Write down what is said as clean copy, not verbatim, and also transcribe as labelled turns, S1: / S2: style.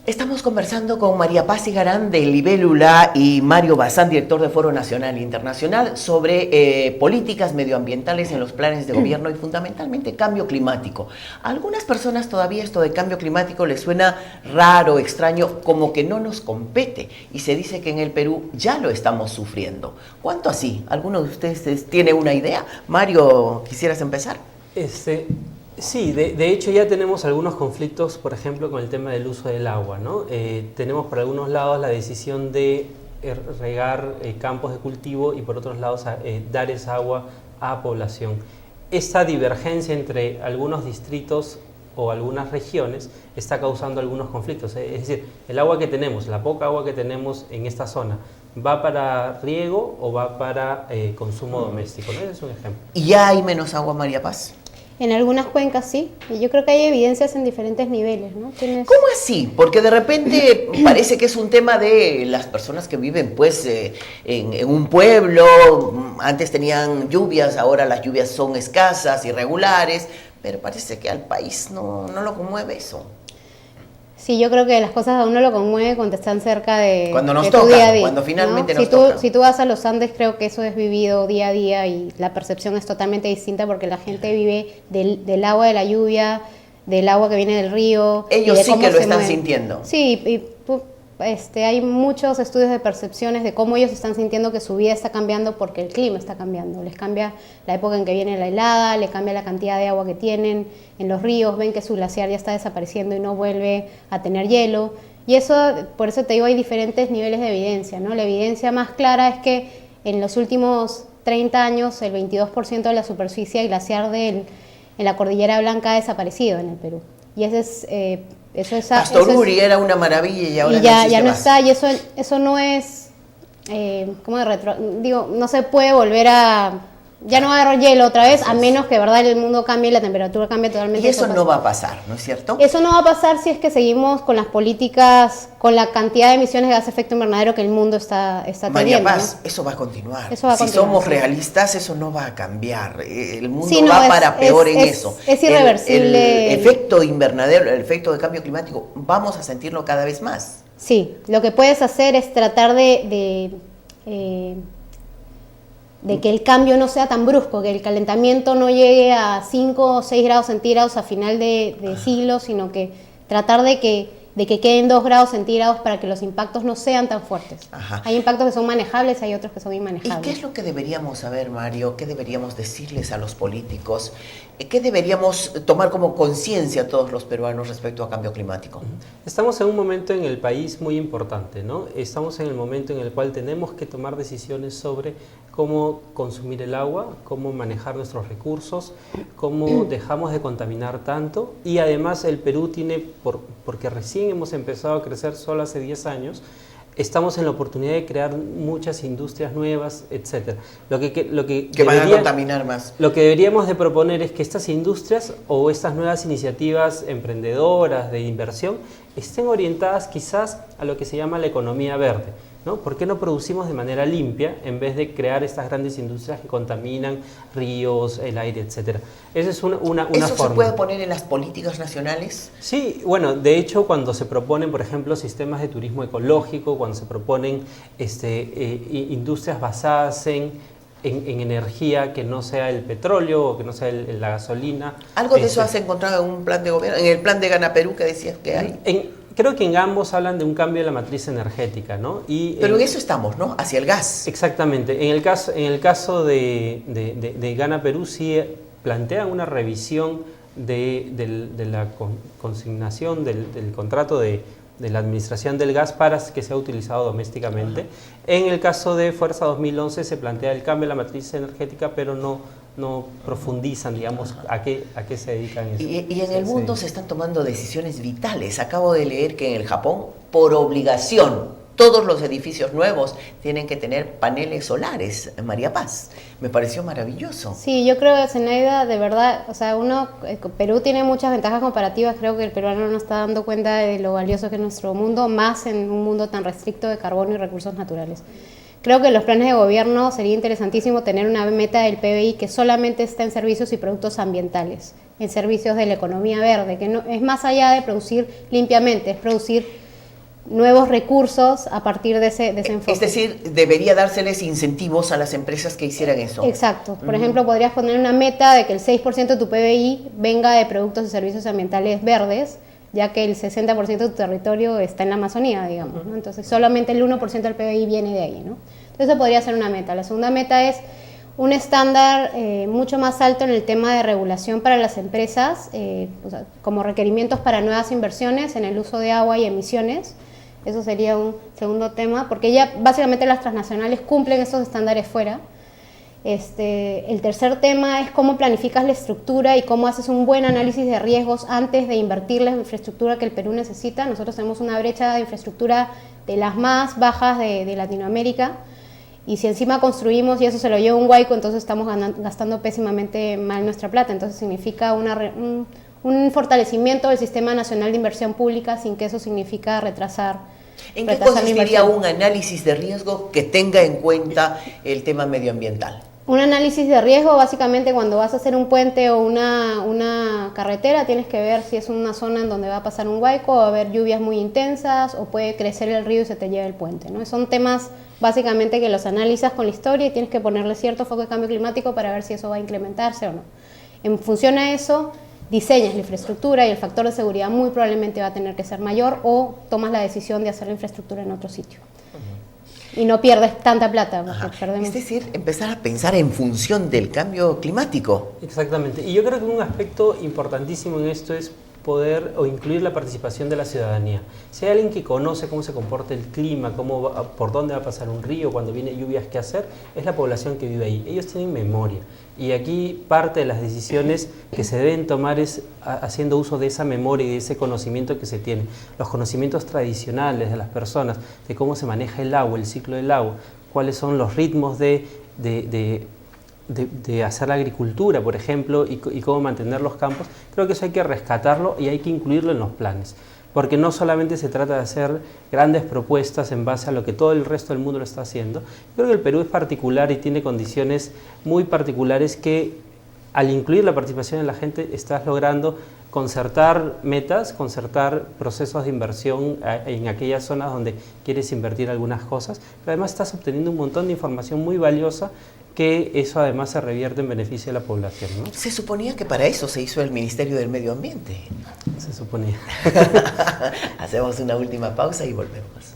S1: Estamos conversando con María Paz Higarán de Libélula y Mario Bazán, director de Foro Nacional e Internacional, sobre políticas medioambientales en los planes de gobierno y fundamentalmente cambio climático. A algunas personas todavía esto de cambio climático les suena raro, extraño, como que no nos compete, y se dice que en el Perú ya lo estamos sufriendo. ¿Cuánto así? ¿Alguno de ustedes tiene una idea? Mario, ¿quisieras empezar?
S2: Sí, de hecho ya tenemos algunos conflictos, por ejemplo, con el tema del uso del agua, ¿no? Tenemos por algunos lados la decisión de regar campos de cultivo y por otros lados dar esa agua a población. Esta divergencia entre algunos distritos o algunas regiones está causando algunos conflictos. Es decir, el agua que tenemos, la poca agua que tenemos en esta zona, ¿va para riego o va para consumo doméstico? ¿No? Ese es un ejemplo.
S1: ¿Y ya hay menos agua, María Paz?
S3: En algunas cuencas sí, y yo creo que hay evidencias en diferentes niveles, ¿no?
S1: ¿Cómo así? Porque de repente parece que es un tema de las personas que viven pues en un pueblo, antes tenían lluvias, ahora las lluvias son escasas, irregulares, pero parece que al país no lo conmueve eso.
S3: Sí, yo creo que las cosas a uno lo conmueve cuando están cerca de
S1: cuando nos
S3: de
S1: toca,
S3: tu día a día,
S1: cuando finalmente
S3: ¿no?
S1: nos toca.
S3: Si tú vas a los Andes, creo que eso es vivido día a día y la percepción es totalmente distinta porque la gente vive del agua de la lluvia, del agua que viene del río.
S1: Ellos
S3: de
S1: sí
S3: cómo
S1: que lo
S3: se
S1: están
S3: mueven.
S1: sintiendo.
S3: Sí, hay muchos estudios de percepciones de cómo ellos están sintiendo que su vida está cambiando porque el clima está cambiando. Les cambia la época en que viene la helada, le cambia la cantidad de agua que tienen en los ríos, ven que su glaciar ya está desapareciendo y no vuelve a tener hielo. Y eso, por eso te digo, hay diferentes niveles de evidencia, ¿no? La evidencia más clara es que en los últimos 30 años el 22% de la superficie glaciar en la Cordillera Blanca ha desaparecido en el Perú. Y ese es...
S1: Pastoruri era una maravilla y ahora
S3: ya no
S1: más.
S3: está, y eso no es, no se puede volver a, ya no va a haber hielo otra vez, a menos que, verdad, el mundo cambie, la temperatura cambie totalmente.
S1: Y eso no va a pasar, ¿no es cierto?
S3: Eso no va a pasar si es que seguimos con las políticas, con la cantidad de emisiones de gas de efecto invernadero que el mundo está
S1: María
S3: teniendo.
S1: Paz,
S3: ¿no?
S1: eso va a continuar.
S3: Eso va a
S1: si
S3: continuar,
S1: somos
S3: sí.
S1: realistas, eso no va a cambiar. El mundo
S3: Sí, no,
S1: va para peor en eso.
S3: Es irreversible.
S1: El efecto invernadero, el efecto de cambio climático, vamos a sentirlo cada vez más.
S3: Sí, lo que puedes hacer es tratar de que el cambio no sea tan brusco, que el calentamiento no llegue a 5 o 6 grados centígrados a final de siglo, sino que tratar de que queden 2 grados centígrados para que los impactos no sean tan fuertes.
S1: Ajá.
S3: Hay impactos que son manejables, hay otros que son
S1: ¿Y
S3: inmanejables.
S1: qué es lo que deberíamos saber, Mario? ¿Qué deberíamos decirles a los políticos? ¿Qué deberíamos tomar como conciencia todos los peruanos respecto a cambio climático?
S2: Estamos en un momento en el país muy importante, ¿no? Estamos en el momento en el cual tenemos que tomar decisiones sobre cómo consumir el agua, cómo manejar nuestros recursos, cómo dejamos de contaminar tanto, y además el Perú tiene, porque recién hemos empezado a crecer solo hace 10 años, estamos en la oportunidad de crear muchas industrias nuevas, etc.
S1: Que van a contaminar más.
S2: Lo que deberíamos de proponer es que estas industrias o estas nuevas iniciativas emprendedoras de inversión estén orientadas quizás a lo que se llama la economía verde, ¿no? ¿Por qué no producimos de manera limpia en vez de crear estas grandes industrias que contaminan ríos, el aire, etcétera? Esa es una
S1: ¿Eso
S2: forma.
S1: se puede poner en las políticas nacionales?
S2: Sí, bueno, de hecho cuando se proponen, por ejemplo, sistemas de turismo ecológico, cuando se proponen industrias basadas en energía que no sea el petróleo o que no sea la gasolina.
S1: ¿Algo de eso has encontrado en un plan de gobierno, en el plan de Gana Perú que decías que hay?
S2: Creo que en ambos hablan de un cambio de la matriz energética, ¿no?
S1: Pero en eso estamos, ¿no? Hacia el gas.
S2: Exactamente. En el caso de Gana Perú sí plantean una revisión de la consignación del contrato de la administración del gas para que sea utilizado domésticamente. En el caso de Fuerza 2011 se plantea el cambio de la matriz energética, pero no profundizan, digamos, a qué se dedican.
S1: Y en el mundo se están tomando decisiones vitales. Acabo de leer que en el Japón, por obligación, todos los edificios nuevos tienen que tener paneles solares. María Paz, me pareció maravilloso.
S3: Sí, yo creo, Zenaida, de verdad, o sea, Perú tiene muchas ventajas comparativas. Creo que el peruano no está dando cuenta de lo valioso que es nuestro mundo, más en un mundo tan restricto de carbono y recursos naturales. Creo que en los planes de gobierno sería interesantísimo tener una meta del PBI que solamente está en servicios y productos ambientales, en servicios de la economía verde, que no es más allá de producir limpiamente, es producir nuevos recursos a partir de ese enfoque.
S1: Es decir, debería dárseles incentivos a las empresas que hicieran eso.
S3: Exacto. Por ejemplo, podrías poner una meta de que el 6% de tu PBI venga de productos y servicios ambientales verdes, ya que el 60% de tu territorio está en la Amazonía, digamos, ¿no? Entonces, solamente el 1% del PBI viene de ahí, ¿no? Entonces, eso podría ser una meta. La segunda meta es un estándar mucho más alto en el tema de regulación para las empresas, o sea, como requerimientos para nuevas inversiones en el uso de agua y emisiones. Eso sería un segundo tema, porque ya básicamente las transnacionales cumplen esos estándares fuera. El tercer tema es cómo planificas la estructura y cómo haces un buen análisis de riesgos antes de invertir la infraestructura que el Perú necesita. Nosotros tenemos una brecha de infraestructura de las más bajas de Latinoamérica, y si encima construimos y eso se lo lleva un huaico, entonces estamos gastando pésimamente mal nuestra plata. Entonces significa un fortalecimiento del Sistema Nacional de Inversión Pública, sin que eso significa retrasar.
S1: ¿En qué consistiría un análisis de riesgo que tenga en cuenta el tema medioambiental?
S3: Un análisis de riesgo, básicamente, cuando vas a hacer un puente o una carretera, tienes que ver si es una zona en donde va a pasar un huaico, o va a haber lluvias muy intensas, o puede crecer el río y se te lleva el puente, ¿no? Son temas, básicamente, que los analizas con la historia y tienes que ponerle cierto foco de cambio climático para ver si eso va a incrementarse o no. En función a eso, diseñas la infraestructura y el factor de seguridad muy probablemente va a tener que ser mayor, o tomas la decisión de hacer la infraestructura en otro sitio. Y no pierdes tanta plata. Perdemos.
S1: Es decir, empezar a pensar en función del cambio climático.
S2: Exactamente. Y yo creo que un aspecto importantísimo en esto es poder o incluir la participación de la ciudadanía. Si hay alguien que conoce cómo se comporta el clima, por dónde va a pasar un río, cuando viene lluvias, qué hacer, es la población que vive ahí. Ellos tienen memoria. Y aquí parte de las decisiones que se deben tomar es haciendo uso de esa memoria y de ese conocimiento que se tiene. Los conocimientos tradicionales de las personas, de cómo se maneja el agua, el ciclo del agua, cuáles son los ritmos de hacer la agricultura, por ejemplo, y cómo mantener los campos. Creo que eso hay que rescatarlo y hay que incluirlo en los planes. Porque no solamente se trata de hacer grandes propuestas en base a lo que todo el resto del mundo lo está haciendo. Creo que el Perú es particular y tiene condiciones muy particulares que, al incluir la participación de la gente, estás logrando concertar metas, concertar procesos de inversión en aquellas zonas donde quieres invertir algunas cosas, pero además estás obteniendo un montón de información muy valiosa, que eso además se revierte en beneficio de la población, ¿no?
S1: Se suponía que para eso se hizo el Ministerio del Medio Ambiente.
S2: Se suponía.
S1: Hacemos una última pausa y volvemos.